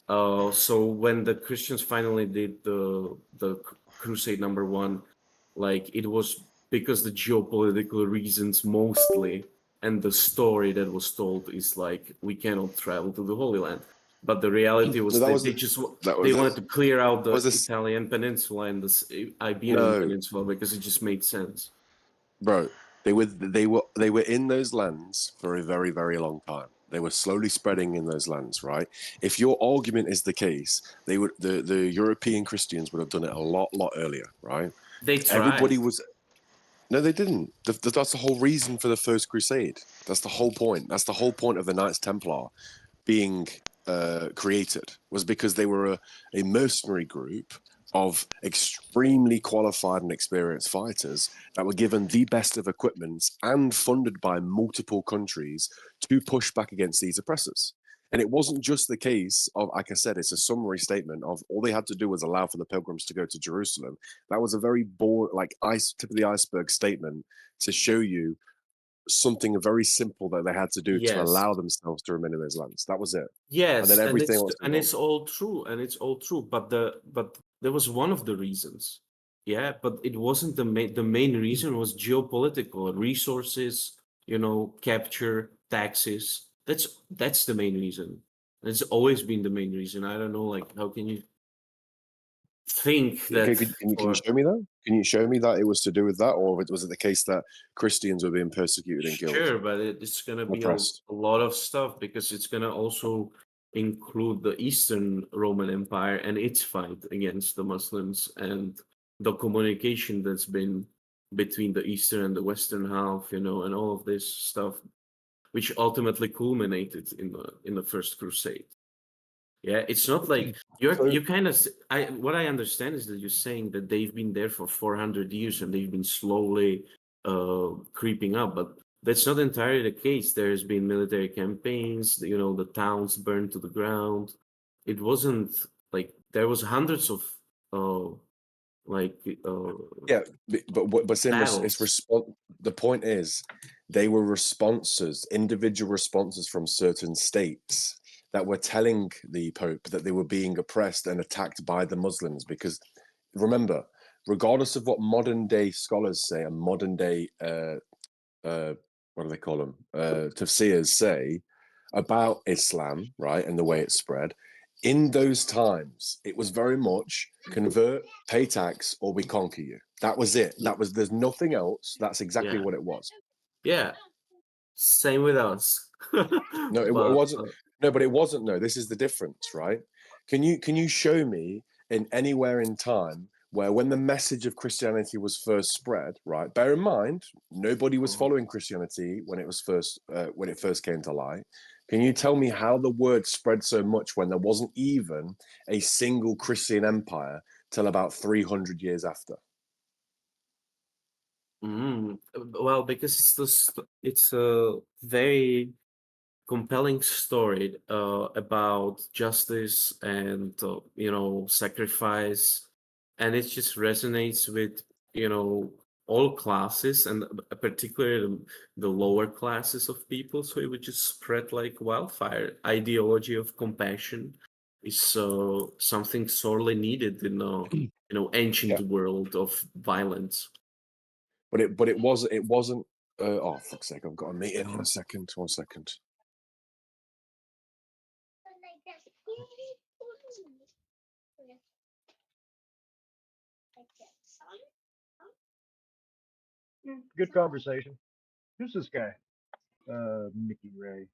So when the Christians finally did the Crusade number one, like it was because the geopolitical reasons mostly, and the story that was told is like we cannot travel to the Holy Land. But the reality No, was that that was they the, just that they was wanted this. to clear out That the was this. Italian peninsula and the Iberian No, peninsula because it just made sense. bro. They were in those lands for a very very long time. They were slowly spreading in those lands, right? If your argument is the case, the European Christians would have done it a lot earlier, right? They Everybody tried. was No, they didn't. That's the whole reason for the First Crusade. That's the whole point. That's the whole point of the Knights Templar being created, was because they were a mercenary group of extremely qualified and experienced fighters that were given the best of equipment and funded by multiple countries to push back against these oppressors. And it wasn't just the case of, like I said, it's a summary statement of all they had to do was allow for the pilgrims to go to Jerusalem. That was a very bored, like tip of the iceberg statement to show you something very simple that they had to do to Yes. allow themselves to remain in those lands. That was it. And then Yes, everything else involved. it's all true, and it's all true. But there was one of the reasons, yeah. But it wasn't the main. The main reason was geopolitical resources. Capture taxes. That's the main reason. It's always been the main reason. I don't know, like how can you think Yeah, that can you for show me that? Can you show me that it was to do with that, or was it the case that Christians were being persecuted and killed, sure, but it's gonna be oppressed? a lot of stuff because it's gonna also include the Eastern Roman Empire and its fight against the Muslims and the communication that's been between the Eastern and the Western half, and all of this stuff, which ultimately culminated in the First Crusade. Yeah, it's not like So you kind of. What I understand is that you're saying that they've been there for 400 years and they've been slowly creeping up, but that's not entirely the case. There's been military campaigns, the towns burned to the ground. It wasn't like there was hundreds of uh like uh yeah, but it's battles. The point is, they were responses, individual responses from certain states that were telling the Pope that they were being oppressed and attacked by the Muslims. Because remember, regardless of what modern day scholars say and modern day uh, what do they call them? Tafsirs say about Islam, right, and the way it spread. In those times, it was very much convert, pay tax, or we conquer you. That was it. There's nothing else. That's exactly Yeah, what it was. yeah. Same with us. No, it but wasn't. No, but it wasn't. No, this is the difference, right? Can you show me in anywhere in time where when the message of Christianity was first spread, right? Bear in mind, nobody was uh, following Christianity when it first came to light. Can you tell me how the word spread so much when there wasn't even a single Christian empire till about 300 years after? well, because it's a very compelling story about justice and sacrifice, and it just resonates with all classes and particularly the lower classes of people. So it would just spread like wildfire. Ideology of compassion is something sorely needed in ancient Yeah, world of violence. it wasn't. Oh, fuck's sake! I've got a meeting. 1 second. 1 second. Good conversation. Who's this guy? Mickey Ray.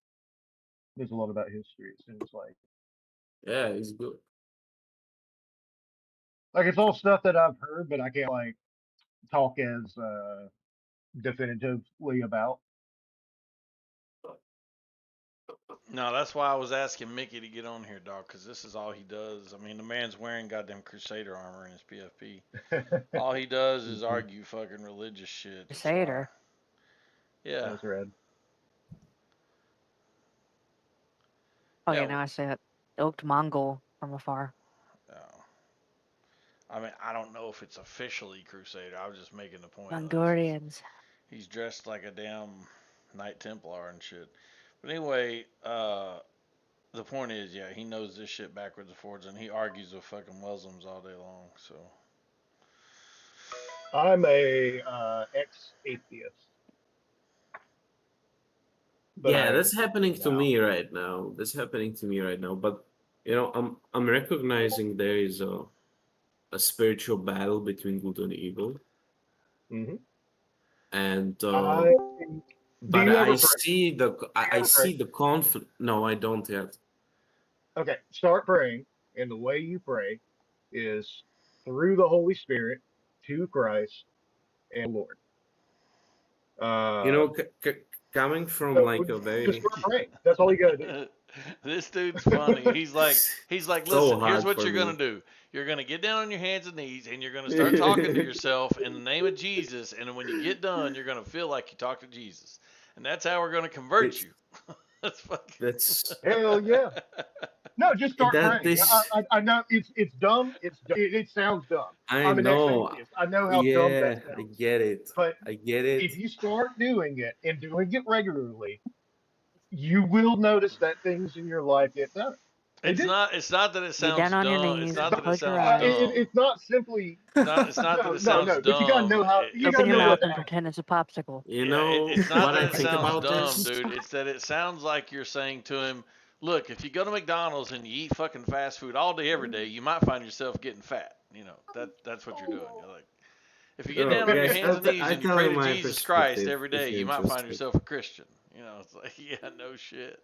Knows a lot about history. It seems Yeah, it's good. like it's all stuff that I've heard, but I can't like talk as definitively about. No, that's why I was asking Mickey to get on here, dog, because this is all he does. I mean, the man's wearing goddamn Crusader armor in his PFP. All he does is Mhm. argue fucking religious shit. That's why. Crusader. Yeah. That's red. Oh Yeah. yeah, now I see it. It looked Mongol from afar. Oh. I mean, I don't know if it's officially Crusader. I was just making the point of Mongolians. he's dressed like a damn Knight Templar and shit. But anyway, The point is, yeah, he knows this shit backwards and forwards, and he argues with fucking Muslims all day long. So I'm a ex-atheist, but Yeah, I that's happening to now. me right now. That's happening to me right now. But I'm recognizing there is a spiritual battle between good and evil, Hmm. and I do but you I ever pray? see the Do you I ever pray? see the conflict. No, I don't yet. Okay, start praying, and the way you pray is through the Holy Spirit to Christ and Lord. You Uh, know, coming from so like a just very start praying. That's all you gotta do. this dude's funny. He's like, so listen, here's hard what for you're gonna me. do. You're gonna get down on your hands and knees, and you're gonna start talking to yourself in the name of Jesus. And when you get done, you're gonna feel like you talk to Jesus, and that's how we're gonna convert It's you. That's fucking. that's Hell yeah. No, just start that praying. this I know it's dumb. It sounds dumb. I I'm an know. ex-atheist. I know how dumb that Yeah, I sounds. get it. But I get it. if you start doing it and doing it regularly, you will notice that things in your life get better. They It's do. not. It's not that it Get sounds down on your dumb. It's knees, It's not not. that it close your sounds eyes, dumb. It's not simply. It's not that No, it no, sounds no. But you gotta dumb. know how. You open gotta your know It, what mouth to and ask. pretend it's a popsicle. You Yeah, know it's not what that I it think sounds about dumb, this? dude. It's that it sounds like you're saying to him, look, if you go to McDonald's and you eat fucking fast food all day, every day, you might find yourself getting fat. That's what you're doing. You're like, if you get Oh, down on your guys, hands and knees I and you tell pray you to my Jesus Christ perspective every if day, you're you might find interested. yourself a Christian. It's like, yeah, no shit.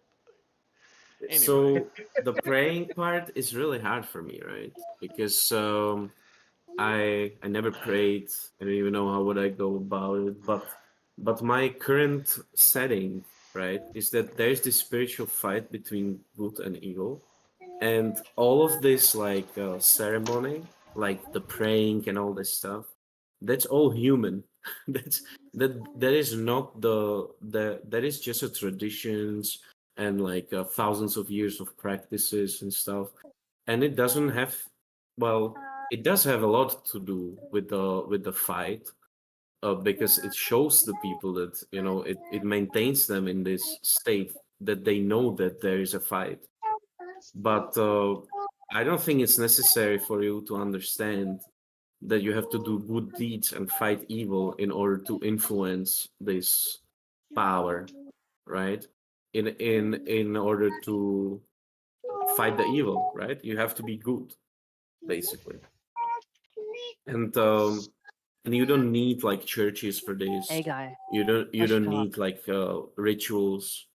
Anyway, So the praying part is really hard for me, right? Because I never prayed. I don't even know how would I go about it. But my current setting, right, is that there's this spiritual fight between good and evil, and all of this like ceremony, like the praying and all this stuff, that's all human. that's that is not the that is just a traditions and like thousands of years of practices and stuff, and it doesn't have, well, it does have a lot to do with the fight, because it shows the people that it maintains them in this state that they know that there is a fight. But I don't think it's necessary for you to understand that you have to do good deeds and fight evil in order to influence this power, right? In order to fight the evil, right? You have to be good, basically. And you don't need like churches for this. Hey, guy, You let's don't talk. need like rituals.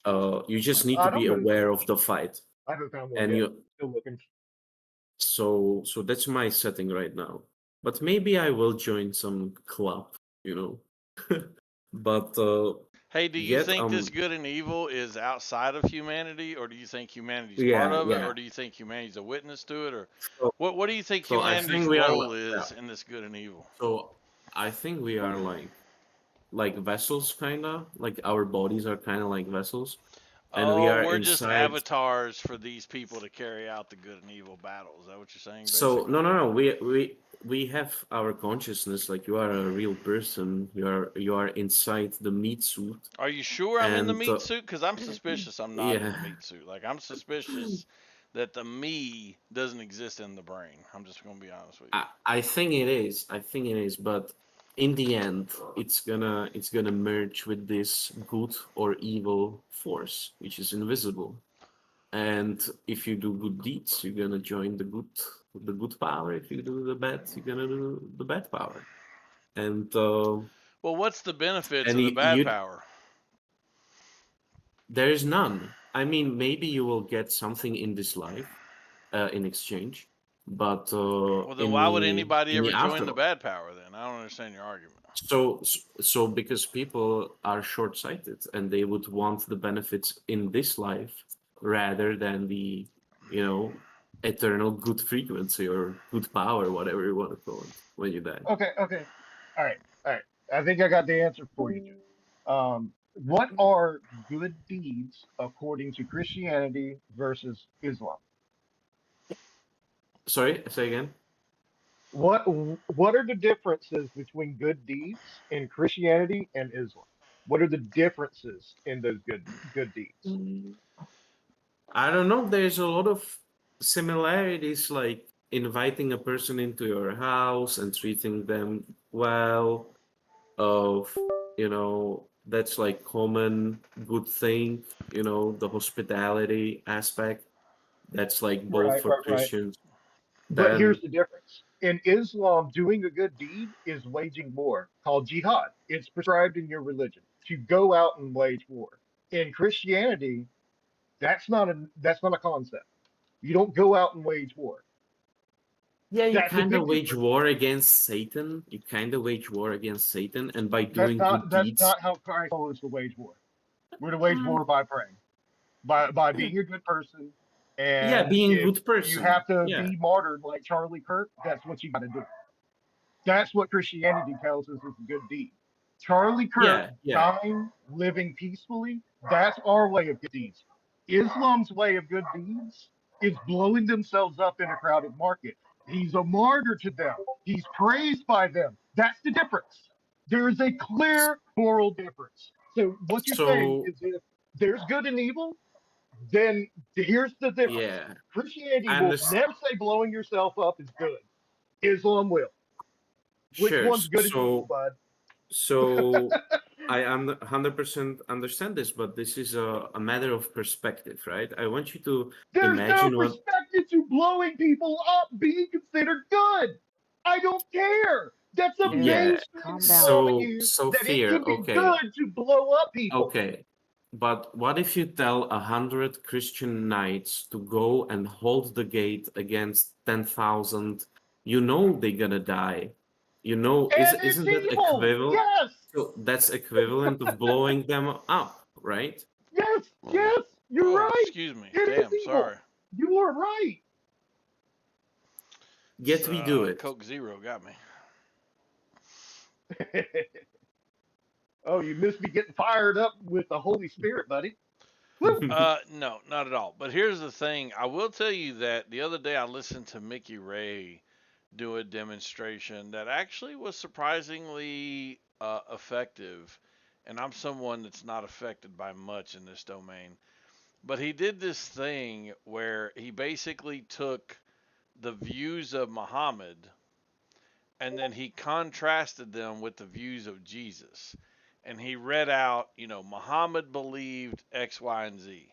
You just need to I be don't know. aware of the fight. I haven't found one And yet. you Still looking. so that's my setting right now. But maybe I will join some club, you know. But hey, do you yet think this good and evil is outside of humanity, or do you think humanity's part yeah, of it, yeah. or do you think humanity's a witness to it, or So what do you think so I humanity's think we are role yeah. is in this good and evil? So I think we are like vessels, kind of like our bodies are kind of like vessels, and we Oh, are we're just inside. avatars for these people to carry out the good and evil battle. Is that what you're saying, So basically? no, we have our consciousness. Like you are a real person. You are inside the meat suit, Are you sure I'm in the and meat suit? Because I'm suspicious I'm not in yeah. the meat suit. Like, I'm suspicious that the me doesn't exist in the brain. I'm just going to be honest with you. I think it is. I think it is. But in the end, it's gonna merge with this good or evil force, which is invisible. And if you do good deeds, you're gonna join the good power. If you do the bad, you're gonna do the bad power. And Well, what's the benefits and of the bad you power? there is none. I mean, maybe you will get something in this life, in exchange, but Well, then why would anybody in the ever join the afterlife. bad power then? I don't understand your argument. So because people are short-sighted and they would want the benefits in this life rather than the, you know, eternal good frequency or good power, whatever you want to call it, when you die. Okay, okay. All right, all right. I think I got the answer for you, Jim. What are good deeds according to Christianity versus Islam? Sorry, say again. What are the differences between good deeds in Christianity and Islam? What are the differences in those good deeds? I don't know. There's a lot of similarities, like inviting a person into your house and treating them well. Of that's like common good thing. The hospitality aspect. That's like both Right, for right, right. Christians. But here's Then the difference. In Islam, doing a good deed is waging war, called jihad. It's prescribed in your religion to go out and wage war. In Christianity, that's not a concept. You don't go out and wage war. yeah, you That's a kind of big wage difference. war against Satan. You kind of wage war against Satan, and by That's doing not good that's deeds. not how Christ told us to wage war. We're to wage war by praying, by being a good person, Yeah, and being a if good you person. have to Yeah, be martyred like Charlie Kirk, that's what you got to do. That's what Christianity tells us is a good deed. Charlie Kirk yeah. dying, living peacefully, that's our way of good deeds. Islam's way of good deeds is blowing themselves up in a crowded market. He's a martyr to them. He's praised by them. That's the difference. There is a clear moral difference. So what you're saying So is if there's good and evil, then here's the difference. yeah, Christianity I will understand. never say blowing yourself up is good. Islam will. Which Sure. one's good and evil, bud? So I am 100% understand this, but this is a matter of perspective, right? I want you to There's no imagine what. perspective to blowing people up being considered good. I don't care. That's a Dude, Yeah. mainstream calm down. worldview So that it fear. can be Okay. good to blow up people. Okay. But what if you tell 100 Christian knights to go and hold the gate against 10,000? You know they're gonna die. And it's Isn't that evil. equivalent? Yes. So that's equivalent of blowing them up, right? Yes. Yes. You're Oh, right. excuse me. It is Damn, evil. sorry. You are right. Yet we do it. Coke Zero got me. Oh, you missed me getting fired up with the Holy Spirit, buddy. Woo. No, not at all. But here's the thing. I will tell you that the other day I listened to Mickey Ray do a demonstration that actually was surprisingly effective. And I'm someone that's not affected by much in this domain. But he did this thing where he basically took the views of Muhammad and then he contrasted them with the views of Jesus. And he read out, Muhammad believed X, Y, and Z.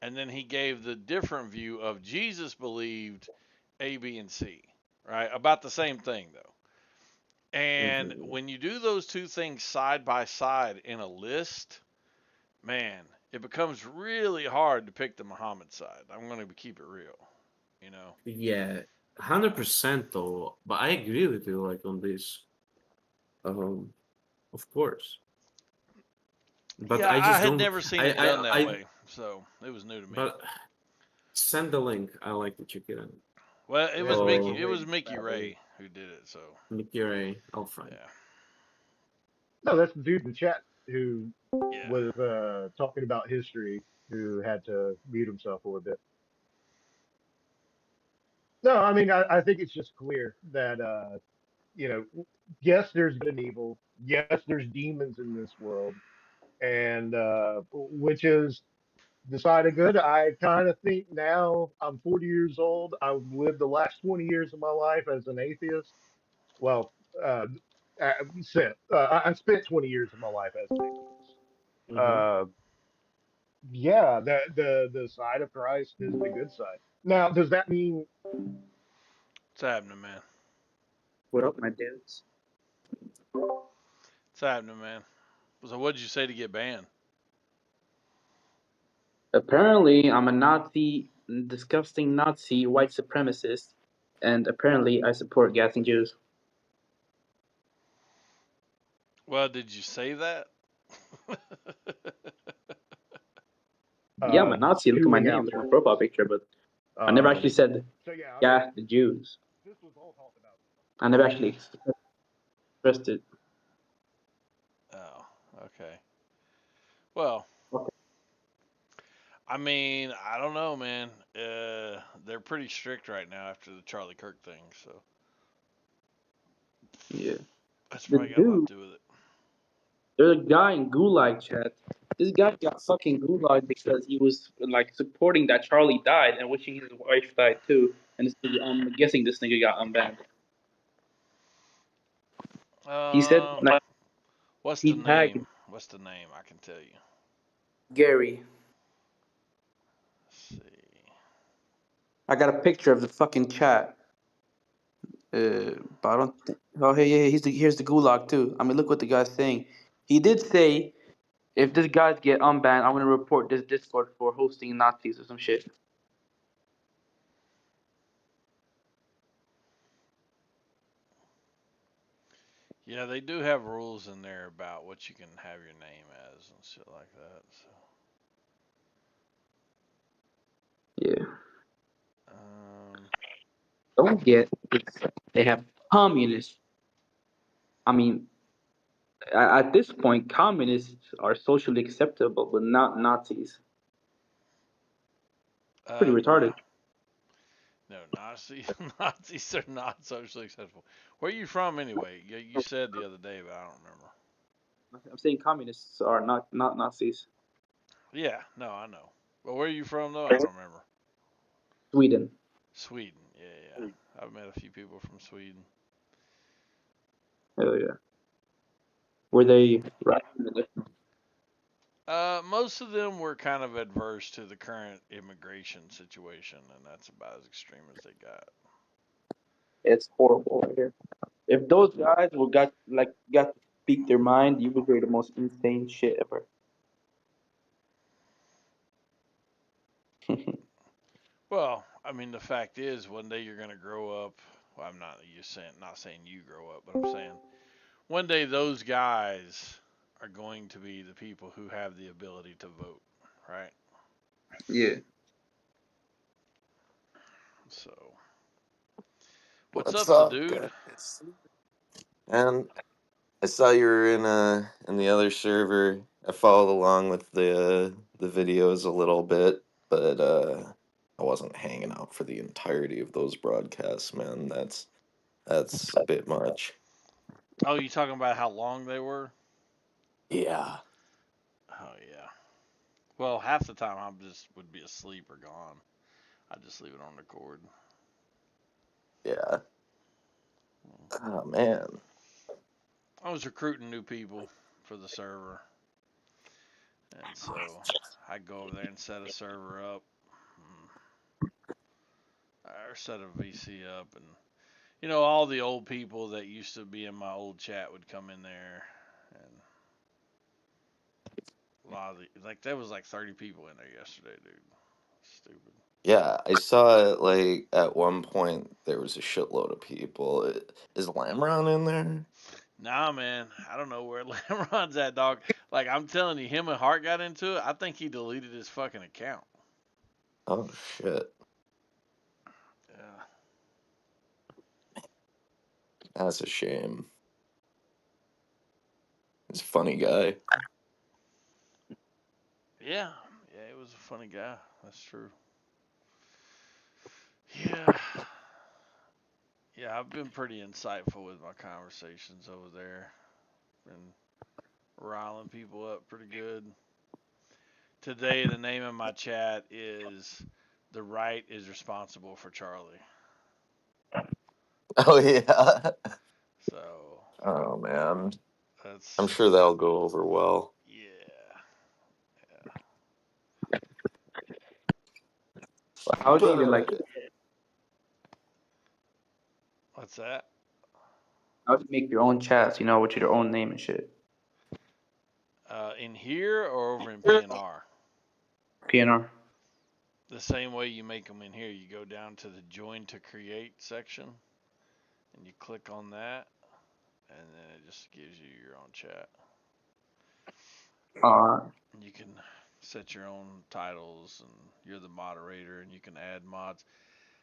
And then he gave the different view of Jesus believed A, B, and C, right? About the same thing, though. And Mhm. when you do those two things side by side in a list, man, it becomes really hard to pick the Muhammad side. I'm going to keep it real. Yeah, 100% though. But I agree with you, like on this. Of course. But Yeah, I I just had don't. never seen it done that I. way, so it was new to me. But send the link. I like to check it out. Well, it was Oh. Mickey. It was Mickey Ray who did it. So Mickey Ray, I'll find. yeah, No, that's the dude in the chat who yeah. was talking about history who had to mute himself for a bit. No, I mean, I think it's just clear that, yes, there's good and evil. Yes, there's demons in this world. And which is the side of good. I kind of think now I'm 40 years old. I've lived the last 20 years of my life as an atheist. Well, I spent 20 years of my life as an atheist. Mhm. Yeah, the side of Christ is the good side. Now, does that mean It's happening, man. What up, my dudes? It's happening, man. So what did you say to get banned? Apparently, I'm a Nazi, disgusting Nazi white supremacist, and apparently I support gassing Jews. Well, did you say that? Yeah, I'm a Nazi. Look at my spewing name, out look at my terms? profile picture, but I never actually said So yeah, gas the Jews. this was all talked about. I never actually expressed it. Oh, okay. Well, Okay. I mean, I don't know, man. They're pretty strict right now after the Charlie Kirk thing, so Yeah. that's The probably got a lot dude, to do with it. there's a guy in Gulag chat This guy got fucking gulagged because he was like supporting that Charlie died and wishing his wife died too. And I'm guessing this nigga got unbanned. He said like What's he the tagged name? What's the name? I can tell you. Gary. Let's see. I got a picture of the fucking chat. But I don't. Oh, hey, yeah, here's the gulag too. I mean, look what the guy's saying. He did say, if this guys get unbanned, I'm gonna report this Discord for hosting Nazis or some shit. Yeah, they do have rules in there about what you can have your name as and shit like that. So. Yeah. Um, Don't get. They have communists. I mean, at this point, communists are socially acceptable, but not Nazis. Pretty retarded. No, Nazis are not socially acceptable. Where are you from anyway? You said the other day, but I don't remember. I'm saying communists are not Nazis. Yeah, no, I know. But where are you from though? I don't remember. Sweden. Sweden. Yeah. I've met a few people from Sweden. Hell yeah. Were they right? Most of them were kind of adverse to the current immigration situation, and that's about as extreme as they got. It's horrible right here. If those guys got to speak their mind, you would hear the most insane shit ever. Well, I mean, the fact is, one day you're gonna grow up. Well, I'm not saying you grow up, but I'm saying one day those guys are going to be the people who have the ability to vote, right? Yeah. So, what's up, up, dude? guys? And I saw you were in the other server. I followed along with the videos a little bit, but I wasn't hanging out for the entirety of those broadcasts, man. That's a bit much. Oh, you talking about how long they were? Yeah. Oh yeah. Well, half the time I just would be asleep or gone. I just leave it on record. Yeah. Oh man. I was recruiting new people for the server, and so I'd go over there and set a server up, or set a VC up, and all the old people that used to be in my old chat would come in there, and a lot of there was like 30 people in there yesterday, dude. Stupid. Yeah, I saw it like at one point there was a shitload of people. Is Lamron in there? Nah, man, I don't know where Lamron's at, dog. Like I'm telling you, him and Hart got into it. I think he deleted his fucking account. Oh shit. Yeah. That's a shame. He's a funny guy. Yeah, he was a funny guy. That's true. Yeah. Yeah, I've been pretty insightful with my conversations over there. Been riling people up pretty good. Today, the name of my chat is "The Right is Responsible for Charlie." Oh yeah. So Oh man. that's I'm sure that'll go over well. yeah. How do you even What's that? how do you make your own chats? With your own name and shit. In here or over in PNR? PNR. The same way you make them in here. You go down to the Join to Create section, and you click on that, and then it just gives you your own chat. You can set your own titles, and you're the moderator, and you can add mods.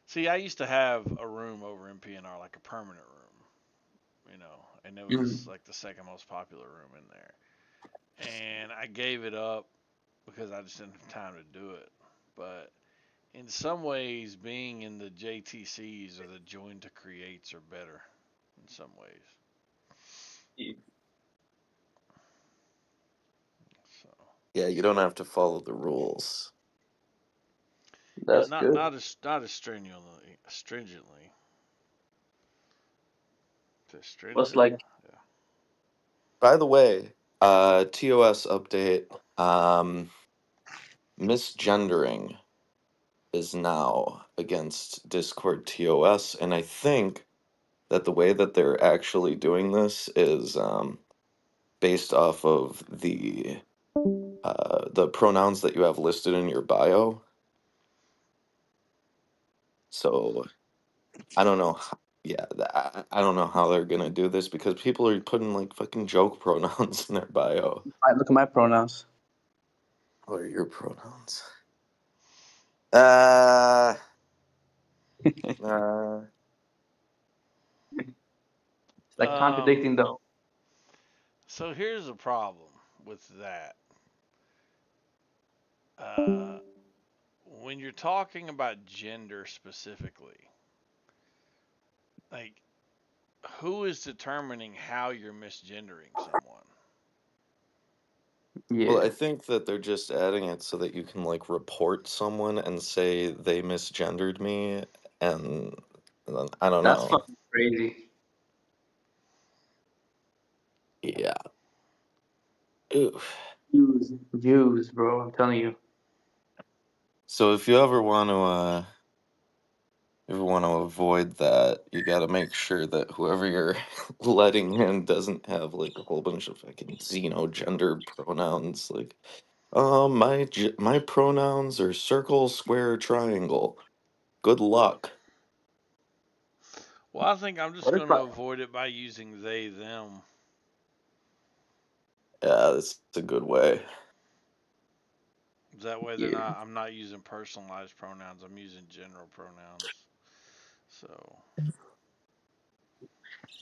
See, I used to have a room over in PNR, like a permanent room, and it was like the second most popular room in there. And I gave it up because I just didn't have time to do it. But in some ways, being in the JTCs or the Join to Creates are better in some ways. So Yeah, you don't have to follow the rules. Yeah, That's good. not as stringently. Just What's stringent. like, Yeah. By the way, TOS update. Misgendering is now against Discord TOS, and I think that the way that they're actually doing this is based off of the pronouns that you have listed in your bio. So I don't know. Yeah, I don't know how they're gonna do this because people are putting like fucking joke pronouns in their bio. I look at my pronouns. What are your pronouns? Uh, uh It's like contradicting the. So here's the problem with that. Uh, when you're talking about gender specifically, like who is determining how you're misgendering someone? well, I Yeah, think that they're just adding it so that you can like report someone and say they misgendered me, and then, I don't that's know. fucking crazy. Yeah. Ew. Jews, bro. I'm telling you. So if you ever want to avoid that, you got to make sure that whoever you're letting in doesn't have like a whole bunch of fucking xenogender pronouns. Like, my pronouns are circle, square, triangle. Good luck. Well, I think I'm just What if going I, to avoid it by using they them. Yeah, that's a good way. That way yeah. I'm not using personalized pronouns. I'm using general pronouns. So,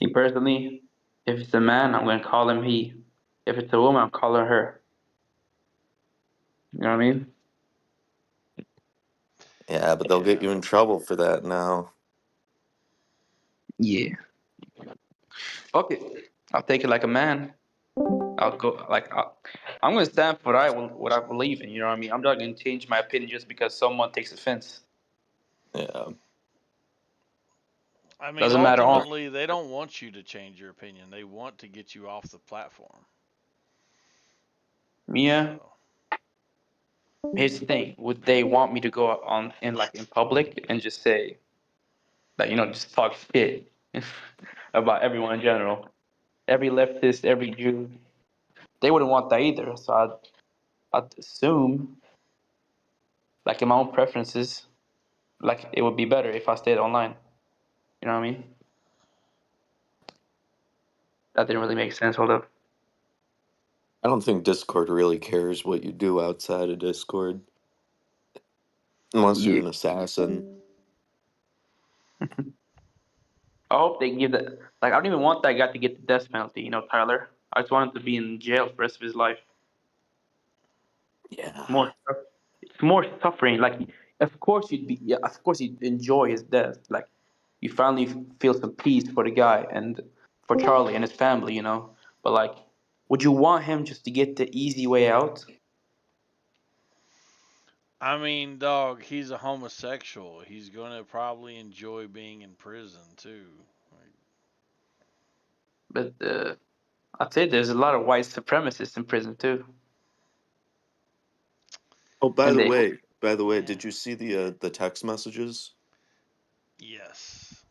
Me personally, if it's a man, I'm gonna call him he. If it's a woman, I'm calling her. You know what I mean? Yeah, but they'll get yeah. you in trouble for that now. Yeah. Fuck it. I'll take it like a man. I'll go like I'm gonna stand for what I believe in. You know what I mean? I'm not gonna change my opinion just because someone takes offense. Yeah. I mean, Doesn't matter on. ultimately, they don't want you to change your opinion. They want to get you off the platform. Mia, So, here's the thing: would they want me to go on in public and just say that just talk shit about everyone in general, every leftist, every Jew? They wouldn't want that either. So I'd assume, like in my own preferences, like it would be better if I stayed online. You know what I mean? That didn't really make sense. Hold up. I don't think Discord really cares what you do outside of Discord, unless you're Yeah. an assassin. I hope they give that. Like, I don't even want that guy to get the death penalty. Tyler. I just want him to be in jail for the rest of his life. Yeah. It's more suffering. Like, of course you'd be. Yeah, of course you'd enjoy his death. Like, you finally feel some peace for the guy and for Charlie and his family. But like, would you want him just to get the easy way out? I mean, dog, he's a homosexual. He's going to probably enjoy being in prison, too. Like, But I'd say there's a lot of white supremacists in prison too, Oh, and they. by the way, did you see the text messages? yes.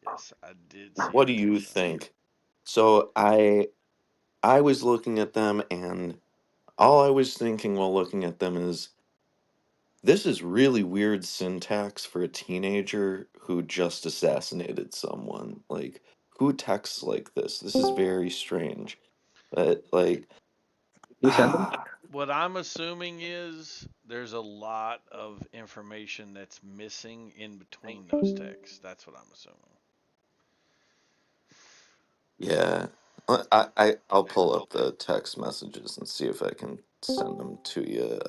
Yes, I did see What the do you text message. think? So I was looking at them, and all I was thinking while looking at them is this is really weird syntax for a teenager who just assassinated someone. Like, who texts like this? This is very strange. But like, You send them? What I'm assuming is there's a lot of information that's missing in between those texts. That's what I'm assuming. yeah. I'll pull up the text messages and see if I can send them to you.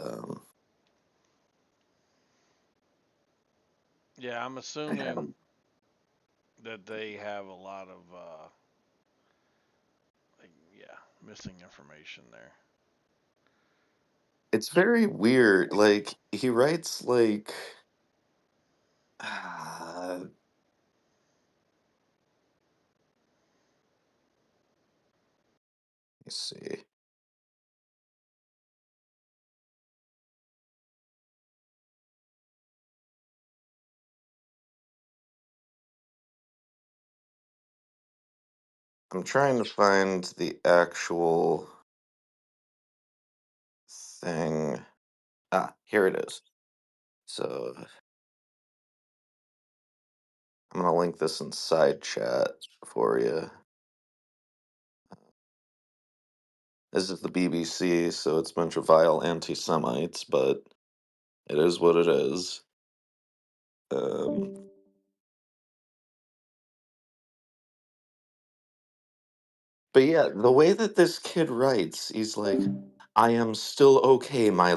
Yeah, I'm I have assuming 'em. that they have a lot of like, yeah, missing information there. It's very weird. Like he writes like let me see. I'm trying to find the actual thing. Ah, here it is. So I'm gonna link this in side chat for you. This is the BBC, so it's a bunch of vile anti-Semites, but it is what it is. But yeah, the way that this kid writes, he's like, I am still okay, my